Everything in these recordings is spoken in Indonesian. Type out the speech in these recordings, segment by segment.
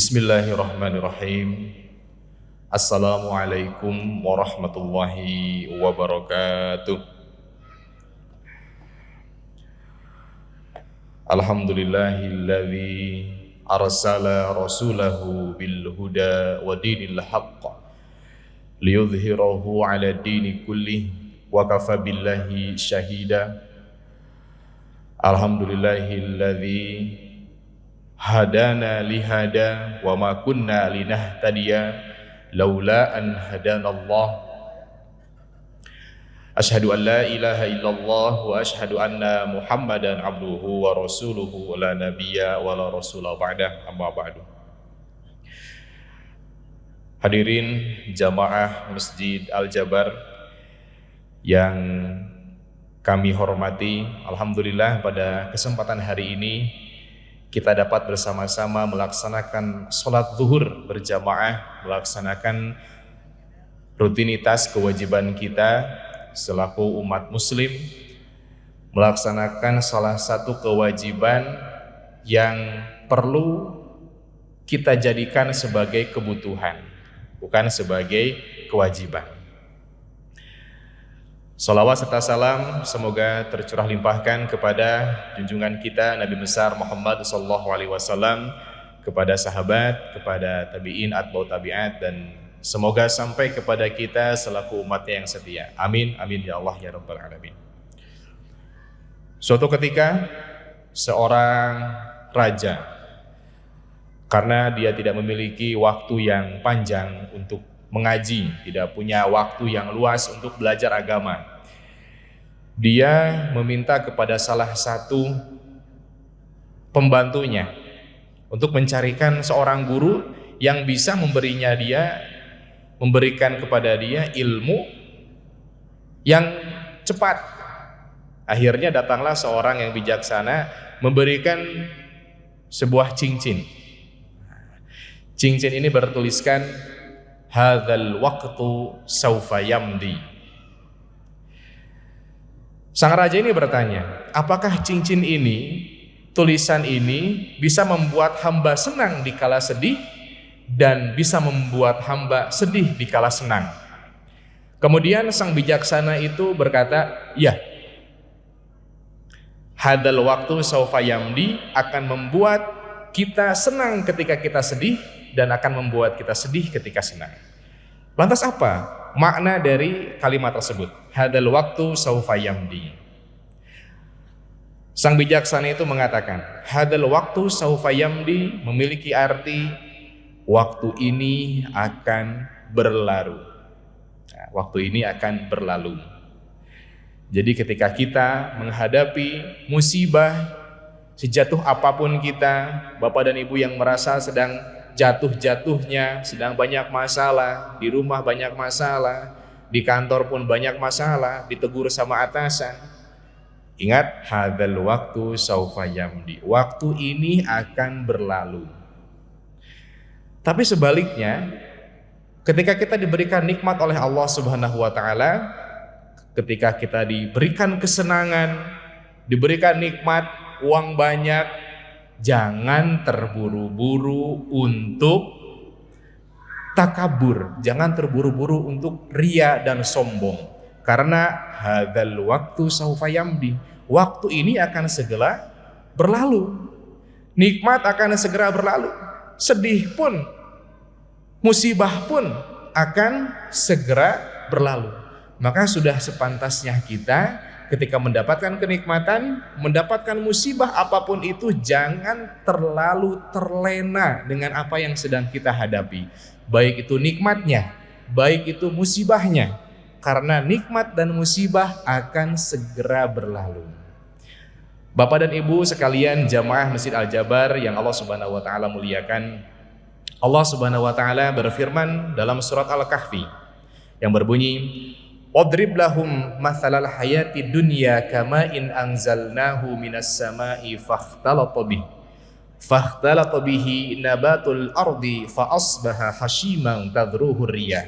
Bismillahirrahmanirrahim. Assalamualaikum warahmatullahi wabarakatuh. Alhamdulillahilladzi arsala rasulahu bil huda wa dinil haqq liyudhhirahu ala dini kullih wa kafa billahi syahida. Alhamdulillahilladzi hadana lihada wa ma kunna linahtadiya laula an hadanallah. Asyhadu an la ilaha illallah wa asyhadu anna Muhammadan abduhu wa rasuluhu la nabiyya wa la rasula ba'dah, amma ba'du. Hadirin jamaah Masjid Al-Jabar yang kami hormati, alhamdulillah pada kesempatan hari ini kita dapat bersama-sama melaksanakan sholat zuhur berjamaah, melaksanakan rutinitas kewajiban kita selaku umat muslim, melaksanakan salah satu kewajiban yang perlu kita jadikan sebagai kebutuhan, bukan sebagai kewajiban. Salawat serta salam semoga tercurah limpahkan kepada junjungan kita Nabi besar Muhammad SAW, kepada sahabat, kepada tabi'in, atba'ut tabi'at, dan semoga sampai kepada kita selaku umatnya yang setia. Amin, amin ya Allah ya Rabbal Alamin. Suatu ketika seorang raja, karena dia tidak memiliki waktu yang panjang untuk mengaji, tidak punya waktu yang luas untuk belajar agama, dia meminta kepada salah satu pembantunya untuk mencarikan seorang guru yang bisa memberikan kepada dia ilmu yang cepat. Akhirnya datanglah seorang yang bijaksana memberikan sebuah cincin. Cincin ini bertuliskan hadzal waqtu saufa yamdi. Sang raja ini bertanya, apakah cincin ini, tulisan ini bisa membuat hamba senang di kala sedih dan bisa membuat hamba sedih di kala senang? Kemudian sang bijaksana itu berkata, ya, hadzal waqtu saufa yamdi akan membuat kita senang ketika kita sedih dan akan membuat kita sedih ketika senang. Lantas apa makna dari kalimat tersebut? Hadzal waqtu saufa yamdi. Sang bijaksana itu mengatakan, hadzal waqtu saufa yamdi memiliki arti waktu ini akan berlalu. Nah, waktu ini akan berlalu. Jadi ketika kita menghadapi musibah, sejatuh apapun kita, Bapak dan Ibu yang merasa sedang jatuh-jatuhnya, sedang banyak masalah, di rumah banyak masalah, di kantor pun banyak masalah, ditegur sama atasan, ingat, hadzal waktu saufa yamdi, waktu ini akan berlalu. Tapi sebaliknya, ketika kita diberikan nikmat oleh Allah Subhanahu wa taala, ketika kita diberikan kesenangan, diberikan nikmat, uang banyak, jangan terburu-buru untuk takabur, jangan terburu-buru untuk ria dan sombong, karena hadzal waktu saufa yamdi, waktu ini akan segera berlalu, nikmat akan segera berlalu, sedih pun, musibah pun akan segera berlalu. Maka sudah sepantasnya kita ketika mendapatkan kenikmatan, mendapatkan musibah apapun itu, jangan terlalu terlena dengan apa yang sedang kita hadapi, baik itu nikmatnya, baik itu musibahnya, karena nikmat dan musibah akan segera berlalu. Bapak dan Ibu sekalian jamaah Masjid Al-Jabar yang Allah Subhanahu wa taala muliakan, Allah Subhanahu wa taala berfirman dalam surat Al-Kahfi yang berbunyi, wadrib lahum mathalal hayati dunya kama in anzalnahu minas sama'i fakhtalata bihi nabatul ardi fa asbaha hashiman tadruhu riyah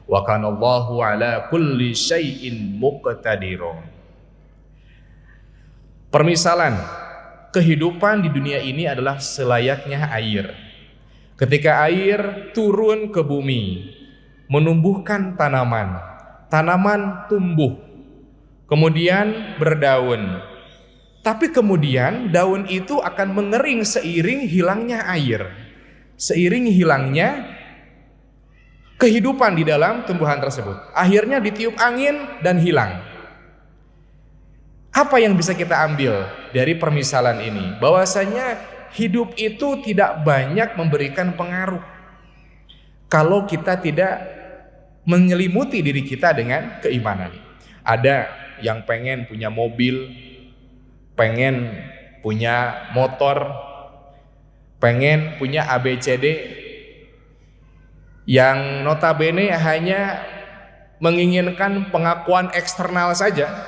wa kana Allahu ala kulli syai'in muqtadirun. Permisalan kehidupan di dunia ini adalah selayaknya air. Ketika air turun ke bumi, menumbuhkan tanaman, tanaman tumbuh, kemudian berdaun. Tapi kemudian daun itu akan mengering seiring hilangnya air, seiring hilangnya kehidupan di dalam tumbuhan tersebut. Akhirnya ditiup angin dan hilang. Apa yang bisa kita ambil dari permisalan ini? Bahwasanya hidup itu tidak banyak memberikan pengaruh kalau kita tidak menyelimuti diri kita dengan keimanan. Ada yang pengen punya mobil, pengen punya motor, pengen punya ABCD, yang notabene hanya menginginkan pengakuan eksternal saja.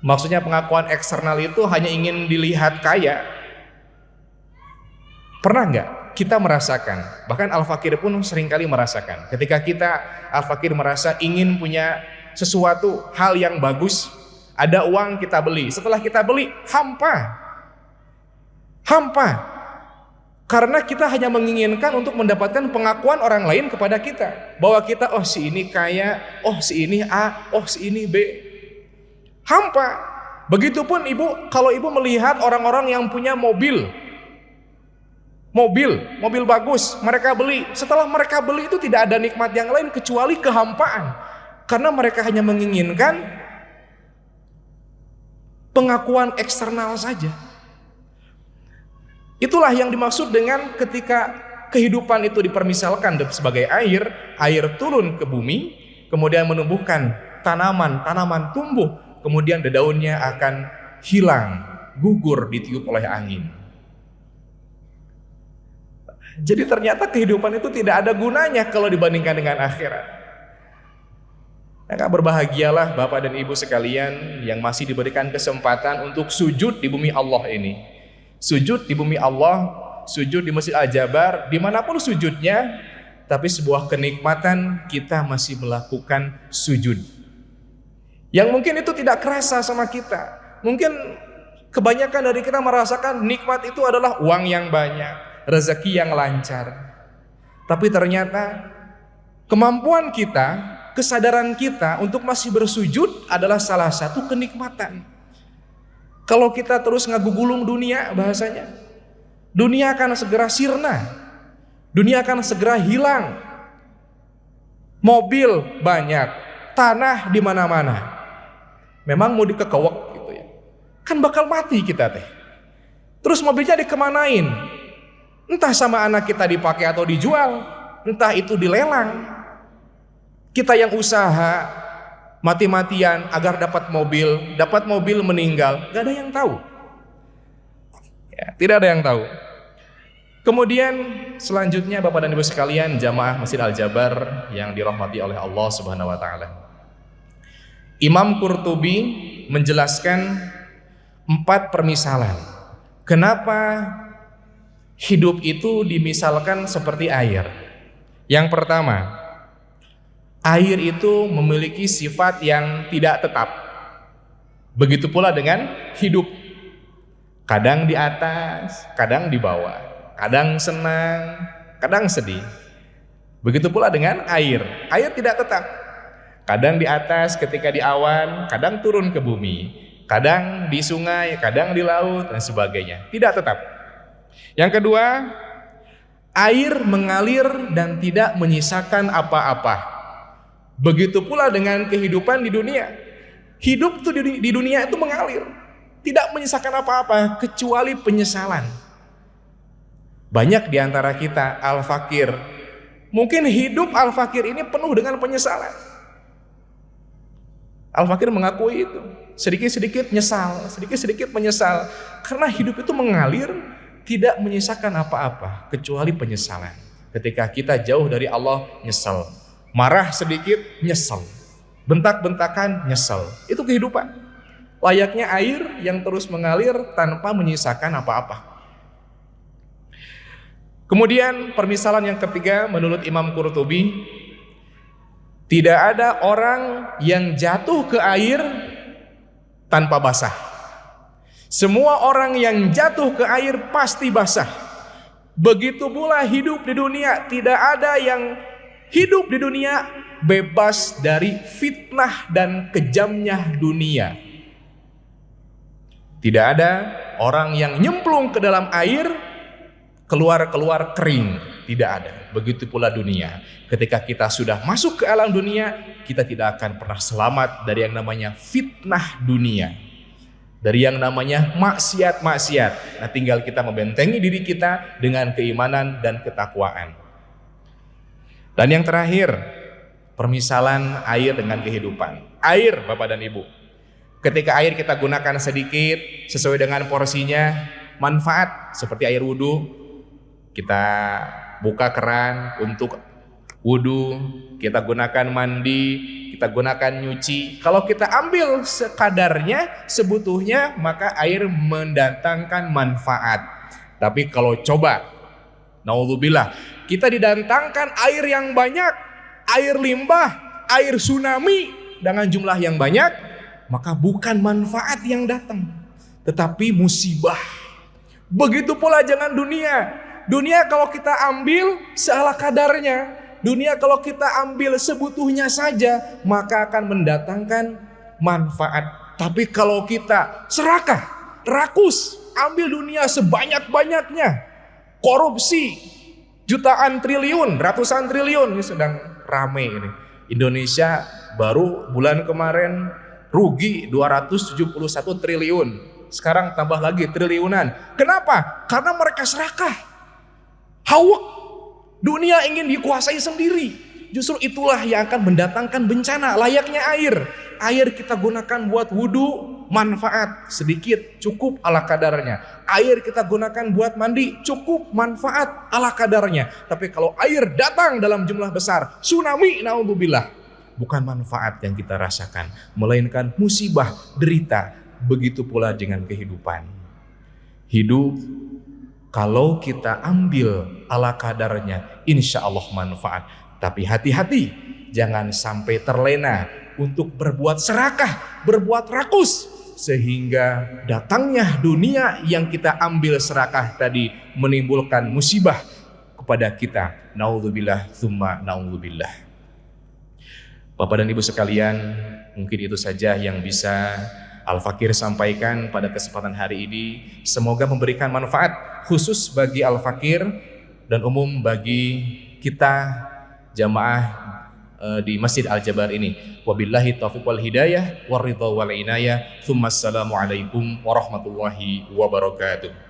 Maksudnya pengakuan eksternal itu hanya ingin dilihat kaya. Pernah nggak kita merasakan, bahkan Al-Fakir pun seringkali merasakan, ketika kita Al-Fakir merasa ingin punya sesuatu hal yang bagus, ada uang kita beli, setelah kita beli hampa, karena kita hanya menginginkan untuk mendapatkan pengakuan orang lain kepada kita, bahwa kita, oh si ini kaya, oh si ini A, oh si ini B. Hampa. Begitupun ibu, kalau ibu melihat orang-orang yang punya mobil bagus, mereka beli. Setelah mereka beli itu tidak ada nikmat yang lain kecuali kehampaan, karena mereka hanya menginginkan pengakuan eksternal saja. Itulah yang dimaksud dengan ketika kehidupan itu dipermisalkan sebagai air turun ke bumi, kemudian menumbuhkan tanaman tumbuh, kemudian daunnya akan hilang, gugur ditiup oleh angin. Jadi ternyata kehidupan itu tidak ada gunanya kalau dibandingkan dengan akhirat. Maka berbahagialah Bapak dan Ibu sekalian yang masih diberikan kesempatan untuk sujud di bumi Allah ini. Sujud di bumi Allah, sujud di Masjid Al-Jabar, dimanapun sujudnya, tapi sebuah kenikmatan kita masih melakukan sujud. Yang mungkin itu tidak kerasa sama kita. Mungkin kebanyakan dari kita merasakan nikmat itu adalah uang yang banyak, rezeki yang lancar. Tapi ternyata kemampuan kita, kesadaran kita untuk masih bersujud adalah salah satu kenikmatan. Kalau kita terus ngagugulung dunia, bahasanya, dunia akan segera sirna, dunia akan segera hilang. Mobil banyak, tanah di mana-mana. Memang mau dikekewek gitu ya, kan bakal mati kita teh. Terus mobilnya dikemanain? Entah sama anak kita dipakai atau dijual, entah itu dilelang. Kita yang usaha mati-matian agar dapat mobil meninggal, gak ada yang tahu ya, tidak ada yang tahu. Kemudian selanjutnya Bapak dan Ibu sekalian, jamaah Masjid Al-Jabar yang dirahmati oleh Allah Subhanahu wa taala, Imam Qurtubi menjelaskan 4 permisalan kenapa hidup itu dimisalkan seperti air. Yang pertama, air itu memiliki sifat yang tidak tetap. Begitu pula dengan hidup, kadang di atas, kadang di bawah, kadang senang, kadang sedih. Begitu pula dengan air tidak tetap. Kadang di atas ketika di awan, kadang turun ke bumi, kadang di sungai, kadang di laut, dan sebagainya. Tidak tetap. Yang kedua, air mengalir dan tidak menyisakan apa-apa. Begitu pula dengan kehidupan di dunia. Hidup tuh di dunia itu mengalir, tidak menyisakan apa-apa kecuali penyesalan. Banyak di antara kita Al-Fakir, mungkin hidup Al-Fakir ini penuh dengan penyesalan. Al-Fakir mengakui itu, sedikit-sedikit menyesal, karena hidup itu mengalir, tidak menyisakan apa-apa kecuali penyesalan. Ketika kita jauh dari Allah, nyesal, marah sedikit, nyesal, bentak-bentakan, nyesal. Itu kehidupan. Layaknya air yang terus mengalir tanpa menyisakan apa-apa. Kemudian permisalan yang ketiga menurut Imam Qurtubi, tidak ada orang yang jatuh ke air tanpa basah. Semua orang yang jatuh ke air pasti basah. Begitu pula hidup di dunia, tidak ada yang hidup di dunia bebas dari fitnah dan kejamnya dunia. Tidak ada orang yang nyemplung ke dalam air keluar kering, tidak ada. Begitu pula dunia. Ketika kita sudah masuk ke alam dunia, kita tidak akan pernah selamat dari yang namanya fitnah dunia, dari yang namanya maksiat-maksiat. Nah, tinggal kita membentengi diri kita dengan keimanan dan ketakwaan. Dan yang terakhir, permisalan air dengan kehidupan. Air, Bapak dan Ibu, ketika air kita gunakan sedikit sesuai dengan porsinya, manfaat seperti air wudhu, kita buka keran untuk wudhu, kita gunakan mandi, kita gunakan nyuci. Kalau kita ambil sekadarnya, sebutuhnya, maka air mendatangkan manfaat. Tapi kalau coba, naudzubillah, kita didatangkan air yang banyak, air limbah, air tsunami dengan jumlah yang banyak, maka bukan manfaat yang datang, tetapi musibah. Begitu pula jangan dunia. Dunia kalau kita ambil seala kadarnya, dunia kalau kita ambil sebutuhnya saja, maka akan mendatangkan manfaat. Tapi kalau kita serakah, rakus, ambil dunia sebanyak-banyaknya, korupsi, jutaan triliun, ratusan triliun, ini sedang rame ini. Indonesia baru bulan kemarin rugi 271 triliun. Sekarang tambah lagi triliunan. Kenapa? Karena mereka serakah. Hawak, dunia ingin dikuasai sendiri. Justru itulah yang akan mendatangkan bencana. Layaknya air. Air kita gunakan buat wudhu, manfaat sedikit, cukup ala kadarnya. Air kita gunakan buat mandi, cukup, manfaat ala kadarnya. Tapi kalau air datang dalam jumlah besar, tsunami, naudzubillah, bukan manfaat yang kita rasakan, melainkan musibah, derita. Begitu pula dengan kehidupan. Hidup, kalau kita ambil ala kadarnya, insya Allah manfaat. Tapi hati-hati, jangan sampai terlena untuk berbuat serakah, berbuat rakus, sehingga datangnya dunia yang kita ambil serakah tadi menimbulkan musibah kepada kita. Naudzubillah, tsumma naudzubillah. Bapak dan Ibu sekalian, mungkin itu saja yang bisa Al-Fakir sampaikan pada kesempatan hari ini. Semoga memberikan manfaat khusus bagi Al-Fakir dan umum bagi kita jamaah di Masjid Al-Jabar ini. Wabillahi taufiq wal hidayah waridha wal inayah. Tsumma assalamu alaikum warahmatullahi wabarakatuh.